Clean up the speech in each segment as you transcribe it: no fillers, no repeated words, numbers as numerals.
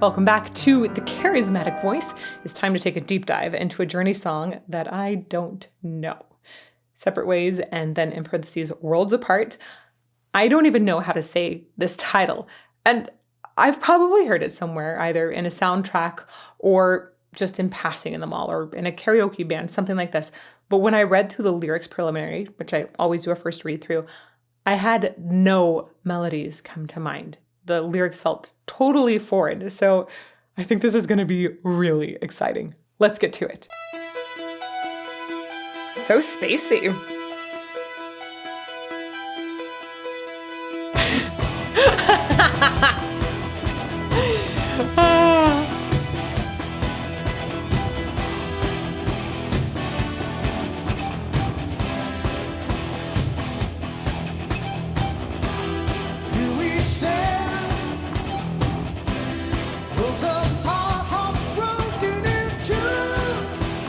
Welcome back to The Charismatic Voice. It's time to take a deep dive into a journey song that I don't know. Separate Ways and then in parentheses, Worlds Apart. I don't even know how to say this title. And I've probably heard it somewhere, either in a soundtrack or just in passing in the mall or in a karaoke band, something like this. But when I read through the lyrics preliminary, which I always do a first read through, I had no melodies come to mind. The lyrics felt totally foreign. So I think this is going to be really exciting. Let's get to it. So spacey.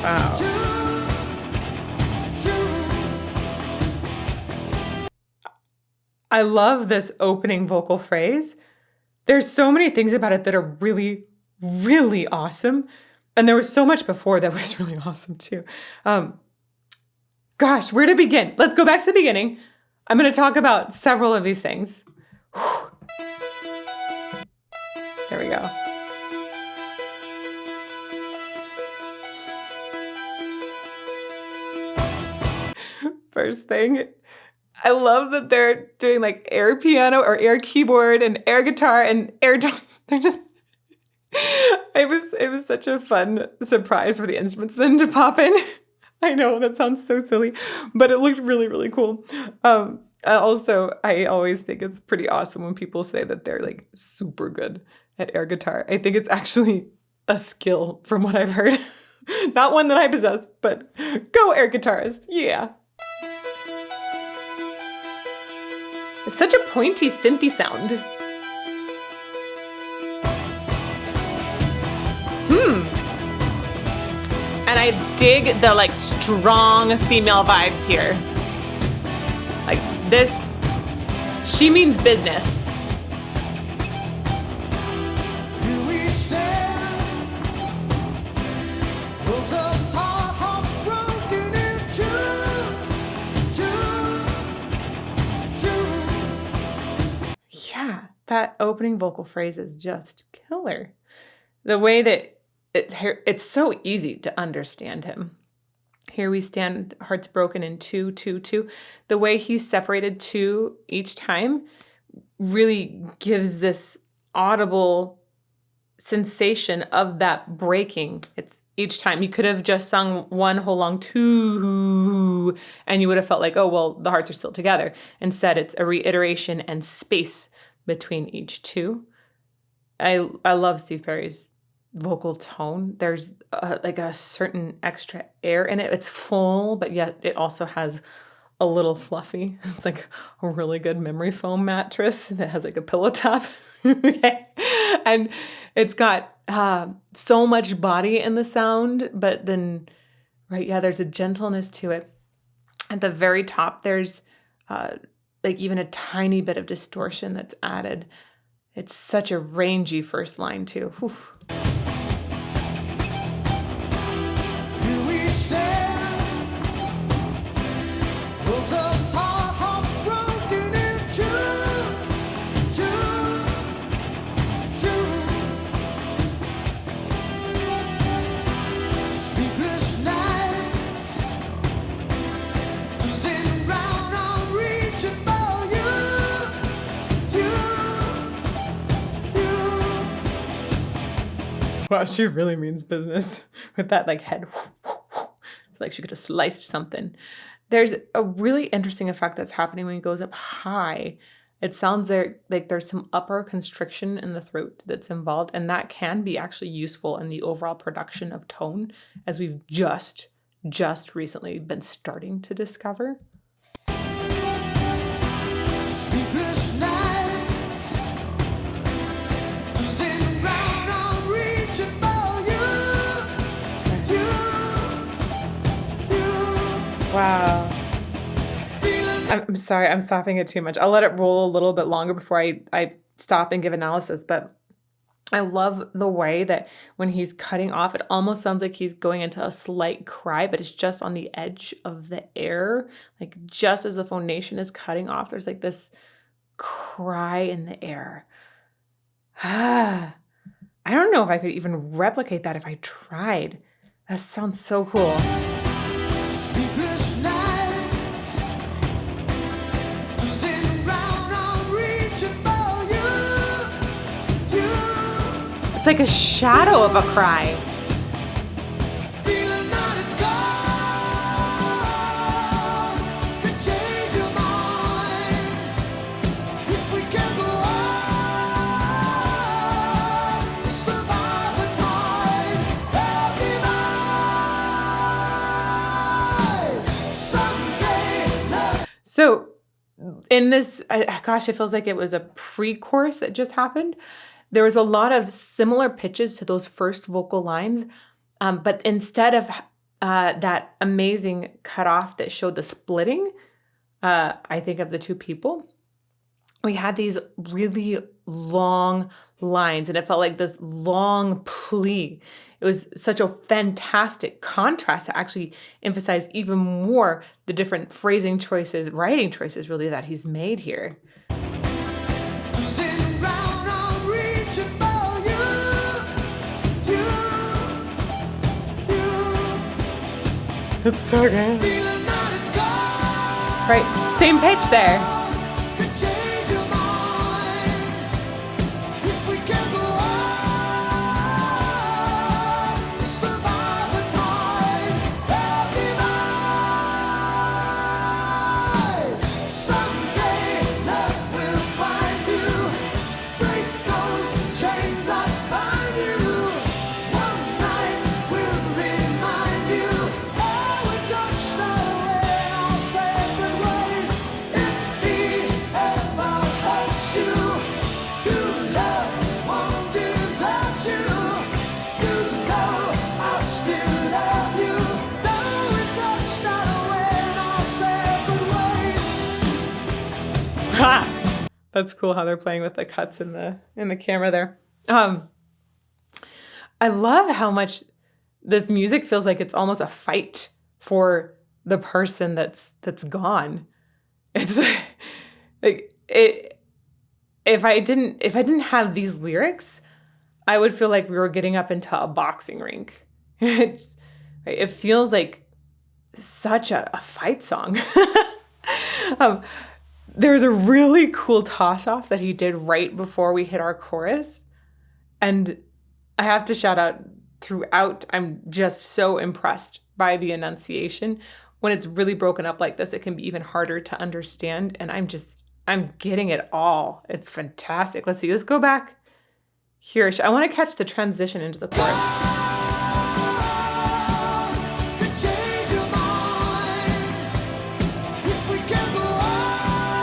Wow. I love this opening vocal phrase. There's so many things about it that are really, really awesome. And there was so much before that was really awesome too. Gosh, where to begin? Let's go back to the beginning. I'm going to talk about several of these things. Whew. There we go. First thing, I love that they're doing like air piano or air keyboard and air guitar and air drums. They're just, it was such a fun surprise for the instruments then to pop in. I know that sounds so silly, but it looked really, really cool. Also, I always think it's pretty awesome when people say that they're like super good at air guitar. I think it's actually a skill from what I've heard. Not one that I possess, but go air guitarist. Yeah. It's such a pointy, synthy sound. And I dig the like strong female vibes here. Like this, she means business. Yeah, that opening vocal phrase is just killer. The way that it's so easy to understand him. Here we stand, hearts broken in 2, 2, 2. The way he's separated 2 each time really gives this audible sensation of that breaking. It's each time. You could have just sung one whole long 2, and you would have felt like, oh, well, the hearts are still together. Instead, it's a reiteration and space between each 2. I love Steve Perry's vocal tone. There's like a certain extra air in it. It's full, but yet it also has a little fluffy. It's like a really good memory foam mattress that has like a pillow top. Okay. And it's got so much body in the sound, but then, right, yeah, there's a gentleness to it. At the very top, there's like even a tiny bit of distortion that's added. It's such a rangy first line too. Whew. Wow, she really means business with that like head. Like she could have sliced something. There's a really interesting effect that's happening when he goes up high. It sounds like there's some upper constriction in the throat that's involved, and that can be actually useful in the overall production of tone, as we've just recently been starting to discover. Wow. I'm sorry, I'm stopping it too much. I'll let it roll a little bit longer before I stop and give analysis, but I love the way that when he's cutting off, it almost sounds like he's going into a slight cry, but it's just on the edge of the air. Like just as the phonation is cutting off, there's like this cry in the air. I don't know if I could even replicate that if I tried. That sounds so cool. It's like a shadow of a cry. So in this, gosh, it feels like it was a pre-chorus that just happened. There was a lot of similar pitches to those first vocal lines, but instead of that amazing cutoff that showed the splitting, I think, of the two people, we had these really long lines, and it felt like this long plea. It was such a fantastic contrast to actually emphasize even more the different phrasing choices, writing choices, really, that he's made here. It's so good. Right, same pitch there. That's cool how they're playing with the cuts in the camera there. I love how much this music feels like it's almost a fight for the person that's gone. It's like it. If I didn't have these lyrics, I would feel like we were getting up into a boxing rink. It feels like such a fight song. There was a really cool toss-off that he did right before we hit our chorus. And I have to shout out throughout, I'm just so impressed by the enunciation. When it's really broken up like this, it can be even harder to understand. And I'm getting it all. It's fantastic. Let's see, let's go back here. I want to catch the transition into the chorus.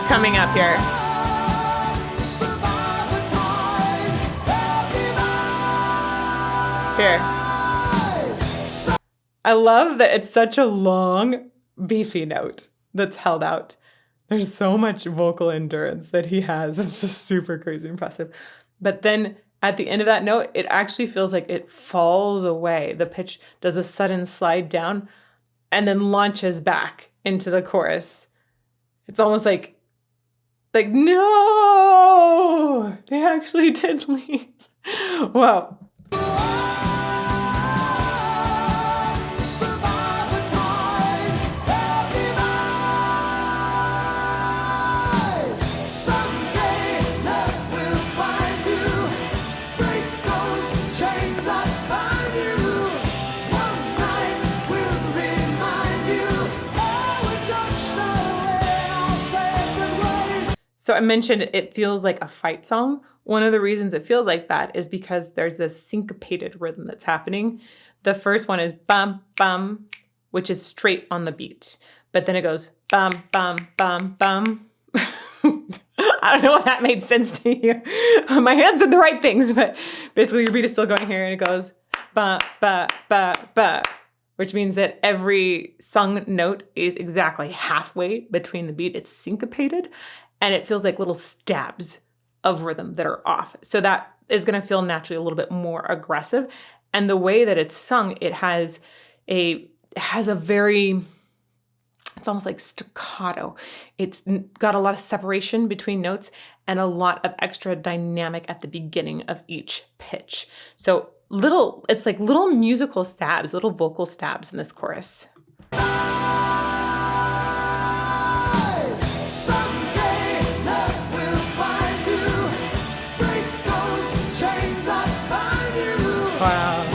Coming up here. Here. I love that it's such a long, beefy note that's held out. There's so much vocal endurance that he has. It's just super crazy impressive. But then at the end of that note, it actually feels like it falls away. The pitch does a sudden slide down and then launches back into the chorus. It's almost like no, they actually did leave. Wow. So I mentioned it feels like a fight song. One of the reasons it feels like that is because there's this syncopated rhythm that's happening. The first one is bum, bum, which is straight on the beat. But then it goes bum, bum, bum, bum. I don't know if that made sense to you. My hands did the right things, but basically your beat is still going here and it goes ba, ba, ba, ba, which means that every sung note is exactly halfway between the beat. It's syncopated. And it feels like little stabs of rhythm that are off. So that is going to feel naturally a little bit more aggressive. And the way that it's sung, it has a very, it's almost like staccato. It's got a lot of separation between notes and a lot of extra dynamic at the beginning of each pitch. So it's like little musical stabs, little vocal stabs in this chorus. Wow.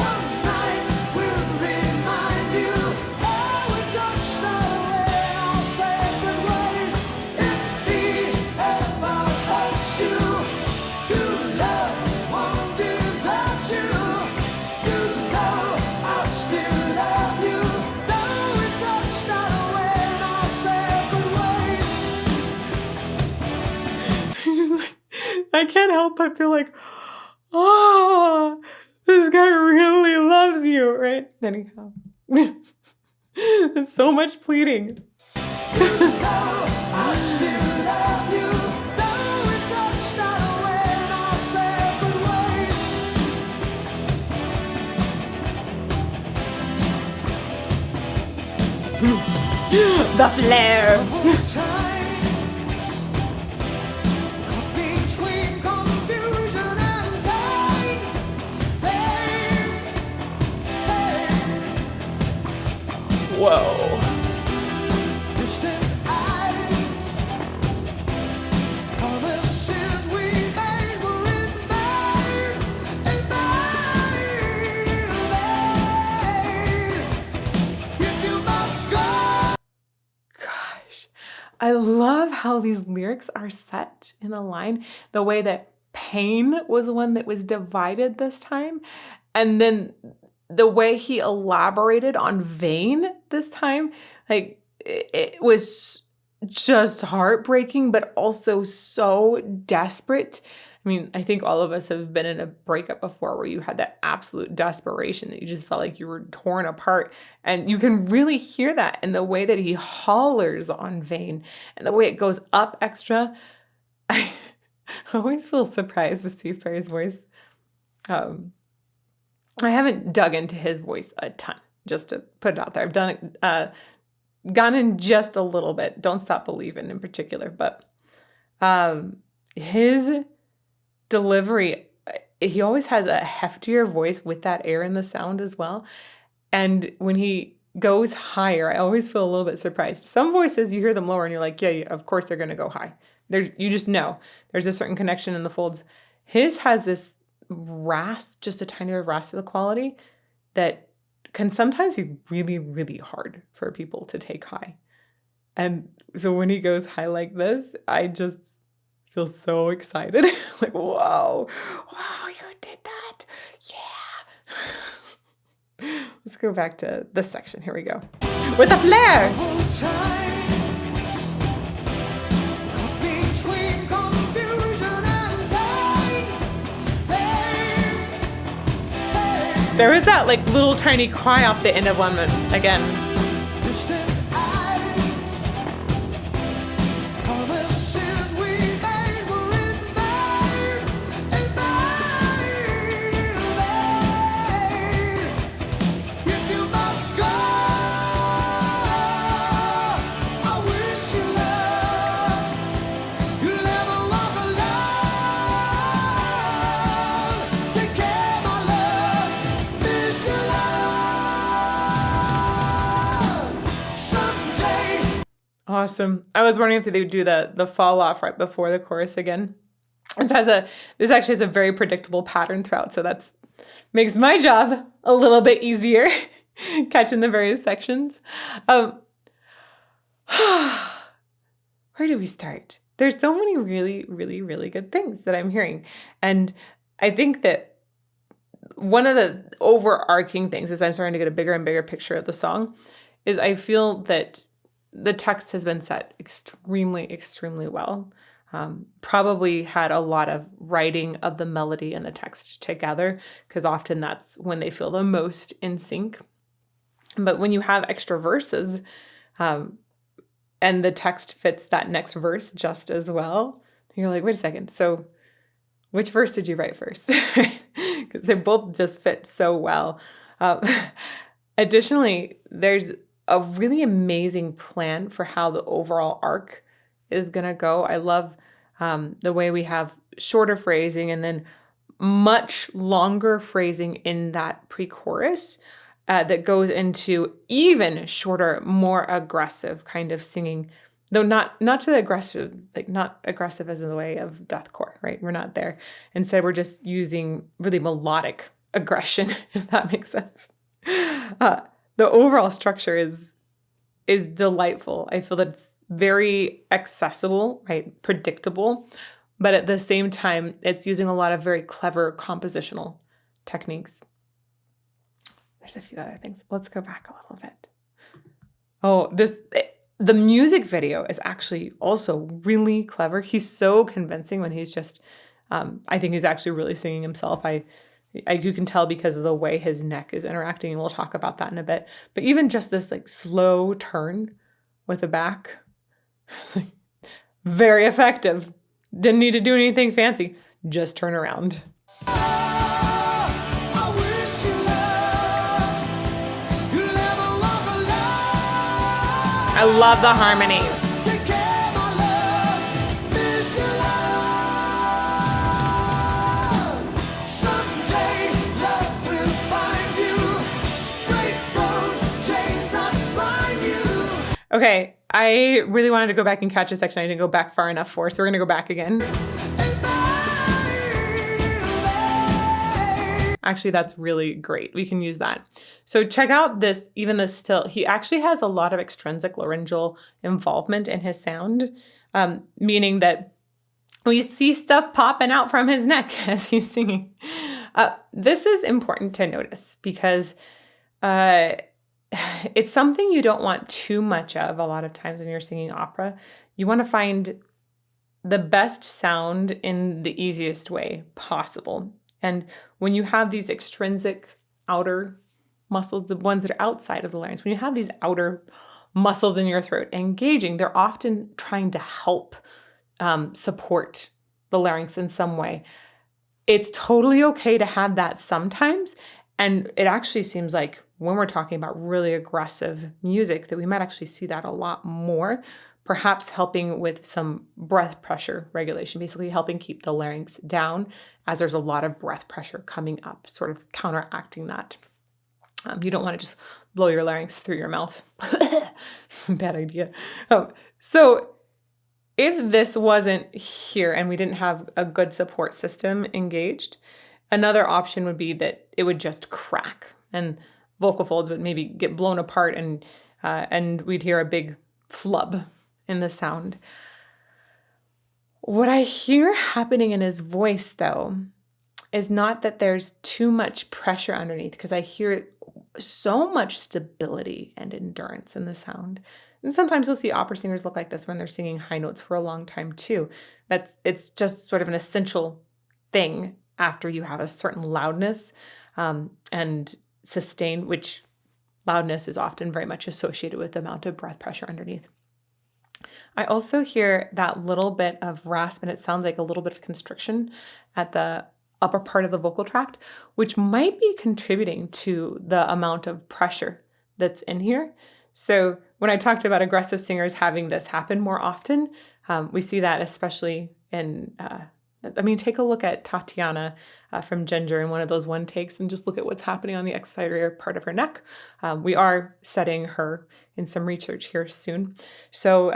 I can't help but feel like, oh, this guy really loves you, right? Anyhow, it's so much pleading. I still love you, though we touched our way in our separate ways. The flair. Whoa. Distant eyes, promises we made were in vain, if you must go. Gosh, I love how these lyrics are set in a line, the way that pain was the one that was divided this time, and then the way he elaborated on vain this time, like it was just heartbreaking, but also so desperate. I mean, I think all of us have been in a breakup before where you had that absolute desperation that you just felt like you were torn apart. And you can really hear that in the way that he hollers on vain and the way it goes up extra. I always feel surprised with Steve Perry's voice. I haven't dug into his voice a ton, just to put it out there. I've done it, gone in just a little bit. Don't Stop Believin' in particular, but his delivery, he always has a heftier voice with that air in the sound as well. And when he goes higher, I always feel a little bit surprised. Some voices, you hear them lower and you're like, yeah, of course they're going to go high. You just know there's a certain connection in the folds. His has this rasp, just a tiny bit of rasp to the quality that can sometimes be really, really hard for people to take high. And so when he goes high like this, I just feel so excited. Like, whoa, you did that. Yeah. Let's go back to this section. Here we go. With a flair. There was that like little tiny cry off the end of one again. Awesome. I was wondering if they would do the fall off right before the chorus again. This actually has a very predictable pattern throughout, so that's makes my job a little bit easier catching the various sections. Where do we start? There's so many really, really, really good things that I'm hearing. And I think that one of the overarching things as I'm starting to get a bigger and bigger picture of the song is I feel that the text has been set extremely, extremely well. Probably had a lot of writing of the melody and the text together, because often that's when they feel the most in sync. But when you have extra verses, and the text fits that next verse just as well, you're like, wait a second. So Which verse did you write first? Because they both just fit so well. Um, Additionally, there's a really amazing plan for how the overall arc is going to go. I love the way we have shorter phrasing and then much longer phrasing in that pre-chorus that goes into even shorter, more aggressive kind of singing. Though not to the aggressive, like not aggressive as in the way of deathcore, right? We're not there. Instead, we're just using really melodic aggression, if that makes sense. The overall structure is delightful. I feel that it's very accessible, right? Predictable, but at the same time, it's using a lot of very clever compositional techniques. There's a few other things. Let's go back a little bit. Oh, the music video is actually also really clever. He's so convincing when he's just, I think he's actually really singing himself. You can tell because of the way his neck is interacting, and we'll talk about that in a bit. But even just this like slow turn with the back, very effective. Didn't need to do anything fancy. Just turn around. I love the harmony. Okay, I really wanted to go back and catch a section I didn't go back far enough for, so we're going to go back again. Actually, that's really great. We can use that. So check out this, even this still. He actually has a lot of extrinsic laryngeal involvement in his sound, meaning that we see stuff popping out from his neck as he's singing. This is important to notice because it's something you don't want too much of a lot of times when you're singing opera. You want to find the best sound in the easiest way possible. And when you have these extrinsic outer muscles, the ones that are outside of the larynx, when you have these outer muscles in your throat engaging, they're often trying to help support the larynx in some way. It's totally okay to have that sometimes. And it actually seems like when we're talking about really aggressive music that we might actually see that a lot more, perhaps helping with some breath pressure regulation, basically helping keep the larynx down as there's a lot of breath pressure coming up, sort of counteracting that. You don't want to just blow your larynx through your mouth. Bad idea. So if this wasn't here and we didn't have a good support system engaged, another option would be that it would just crack and vocal folds would maybe get blown apart and we'd hear a big flub in the sound. What I hear happening in his voice, though, is not that there's too much pressure underneath, because I hear so much stability and endurance in the sound. And sometimes you'll see opera singers look like this when they're singing high notes for a long time, too. It's just sort of an essential thing after you have a certain loudness and sustain, which loudness is often very much associated with the amount of breath pressure underneath. I also hear that little bit of rasp, and it sounds like a little bit of constriction at the upper part of the vocal tract, which might be contributing to the amount of pressure that's in here. So when I talked about aggressive singers having this happen more often, we see that especially in, take a look at Tatiana from Ginger in one of those one takes and just look at what's happening on the exterior part of her neck. We are studying her in some research here soon. So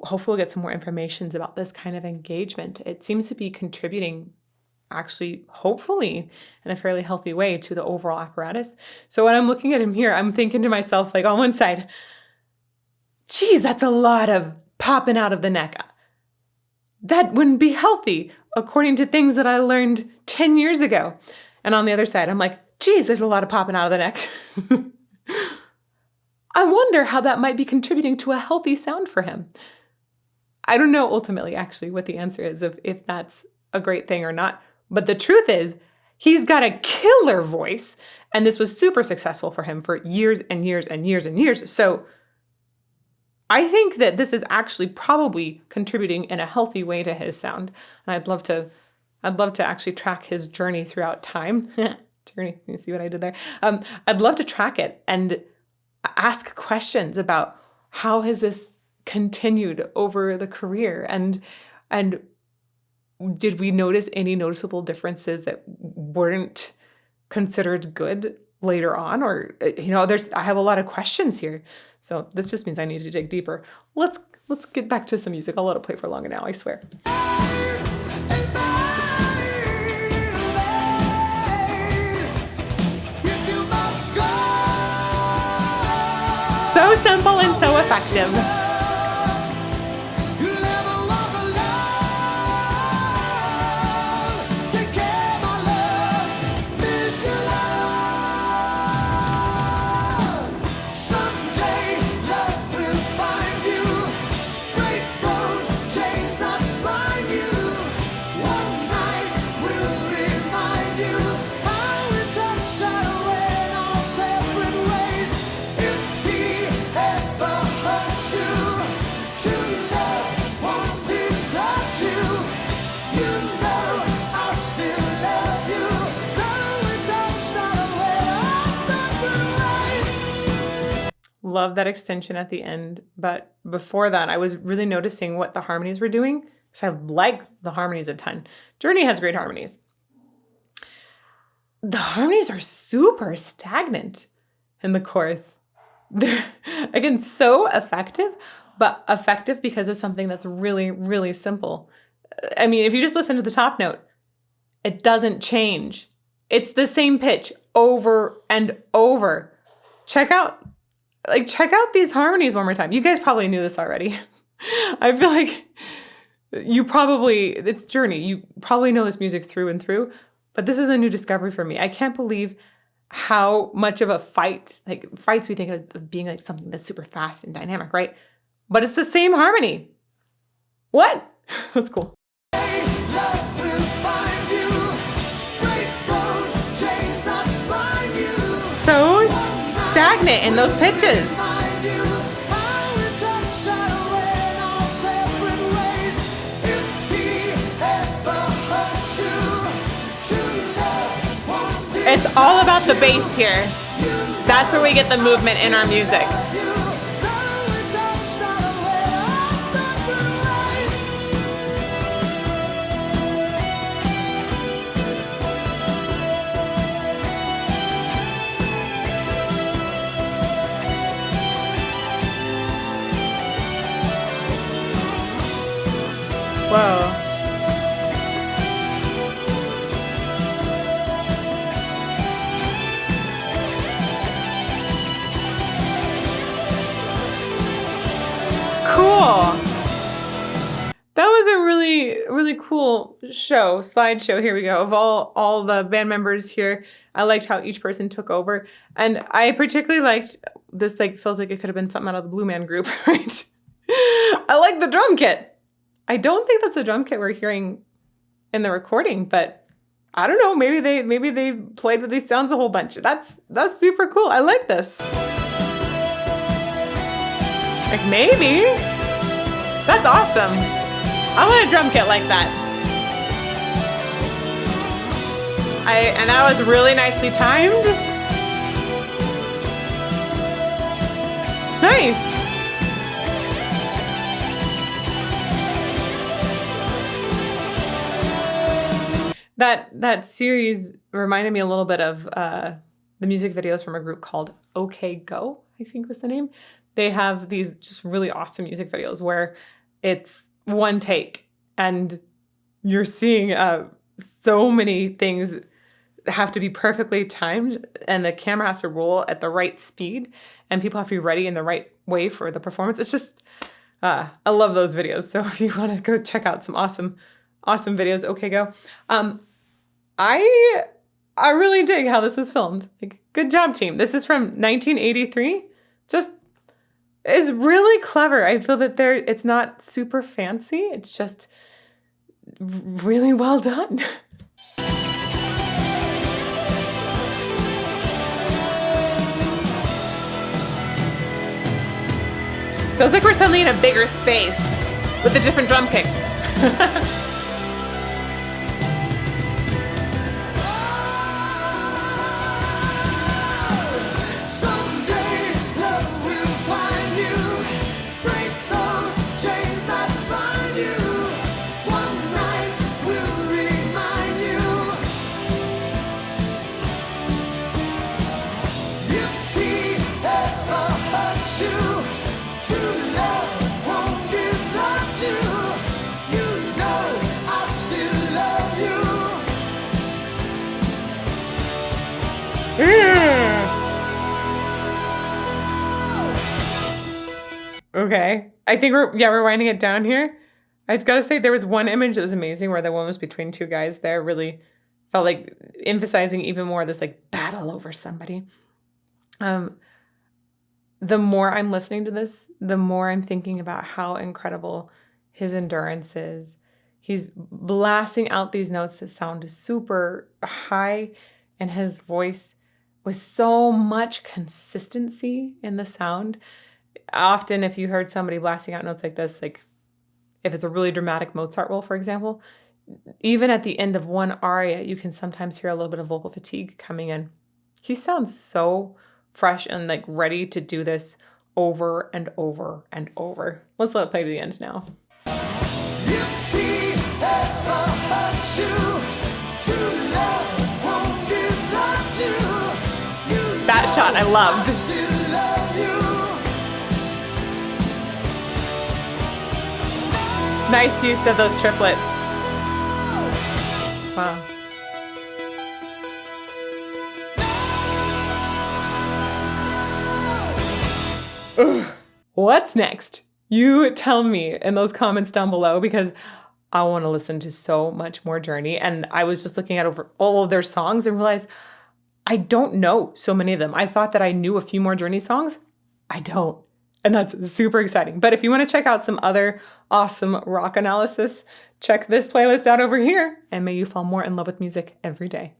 hopefully we'll get some more information about this kind of engagement. It seems to be contributing actually, hopefully, in a fairly healthy way to the overall apparatus. So when I'm looking at him here, I'm thinking to myself, like on one side, geez, that's a lot of popping out of the neck. That wouldn't be healthy, according to things that I learned 10 years ago. And on the other side, I'm like, geez, there's a lot of popping out of the neck. I wonder how that might be contributing to a healthy sound for him. I don't know ultimately, actually, what the answer is if that's a great thing or not. But the truth is, he's got a killer voice, and this was super successful for him for years and years and years and years. So I think that this is actually probably contributing in a healthy way to his sound. And I'd love to I'd love to actually track his journey throughout time. Journey, you see what I did there? I'd love to track it and ask questions about how has this continued over the career, and did we notice any noticeable differences that weren't considered good later on? Or, I have a lot of questions here. So this just means I need to dig deeper. Let's get back to some music. I'll let it play for longer now, I swear. So simple and so effective. Love that extension at the end. But before that, I was really noticing what the harmonies were doing, because I like the harmonies a ton. Journey has great harmonies. The harmonies are super stagnant in the chorus. They're, again, so effective, but effective because of something that's really, really simple. I mean, if you just listen to the top note, it doesn't change. It's the same pitch over and over. Check out these harmonies one more time. You guys probably knew this already. I feel like it's Journey. You probably know this music through and through, but this is a new discovery for me. I can't believe how much of a fights we think of being like something that's super fast and dynamic, right? But it's the same harmony. What? That's cool. So stagnant in those pitches. It's all about the bass here. That's where we get the movement in our music. Whoa. Cool. That was a really, really cool slideshow. Here we go, of all the band members here. I liked how each person took over. And I particularly liked this, feels like it could have been something out of the Blue Man Group, right? I like the drum kit. I don't think that's the drum kit we're hearing in the recording, but I don't know. Maybe they played with these sounds a whole bunch. That's super cool. I like this. Maybe. That's awesome. I want a drum kit like that. And that was really nicely timed. Nice. That series reminded me a little bit of the music videos from a group called OK Go, I think was the name. They have these just really awesome music videos where it's one take and you're seeing so many things have to be perfectly timed, and the camera has to roll at the right speed, and people have to be ready in the right way for the performance. It's just, I love those videos. So if you want to go check out some awesome videos, OK Go. I really dig how this was filmed. Good job, team. This is from 1983. Just is really clever. I feel that it's not super fancy. It's just really well done. Feels like we're suddenly in a bigger space with a different drum kick. Okay. I think we're winding it down here. I just gotta say, there was one image that was amazing where the one was between two guys there, really felt like emphasizing even more this like battle over somebody. The more I'm listening to this, the more I'm thinking about how incredible his endurance is. He's blasting out these notes that sound super high, and his voice with so much consistency in the sound. Often, if you heard somebody blasting out notes like this, like if it's a really dramatic Mozart roll, for example, even at the end of one aria, you can sometimes hear a little bit of vocal fatigue coming in. He sounds so fresh and like ready to do this over and over and over. Let's let it play to the end now. If he ever hurts you, true love won't desert you. That shot I loved. Still love you. Nice use of those triplets. Wow. Ugh. What's next? You tell me in those comments down below, because I want to listen to so much more Journey. And I was just looking at over all of their songs and realized I don't know so many of them. I thought that I knew a few more Journey songs. I don't. And that's super exciting. But if you want to check out some other awesome rock analysis, check this playlist out over here. And may you fall more in love with music every day.